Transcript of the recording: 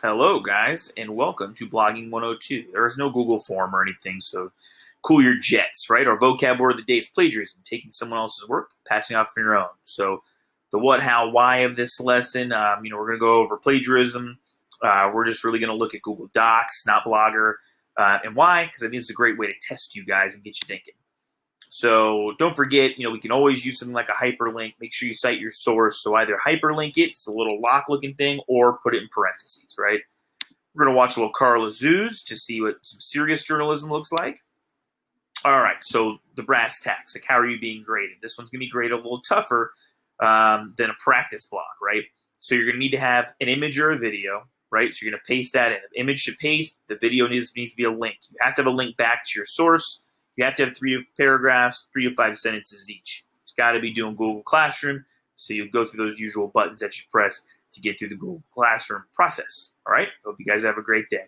Hello, guys, and welcome to Blogging 102. There is no Google form or anything, so cool your jets, right? Our vocab word of the day is plagiarism, taking someone else's work, passing off for your own. So, the what, how, why of this lesson, we're going to go over plagiarism. We're just really going to look at Google Docs, not Blogger, and why, because I think it's a great way to test you guys and get you thinking. So don't forget, we can always use something like a hyperlink. Make sure you cite your source. So either hyperlink it, it's a little lock-looking thing, or put it in parentheses, right? We're going to watch a little Carla Zoos to see what some serious journalism looks like. All right, so the brass tacks, like how are you being graded? This one's going to be graded a little tougher than a practice blog, right? So you're going to need to have an image or a video, right? So you're going to paste that in. The image should paste. The video needs to be a link. You have to have a link back to your source. You have to have 3 paragraphs, 3 to 5 sentences each. It's got to be doing Google Classroom, so you go through those usual buttons that you press to get through the Google Classroom process. All right? Hope you guys have a great day.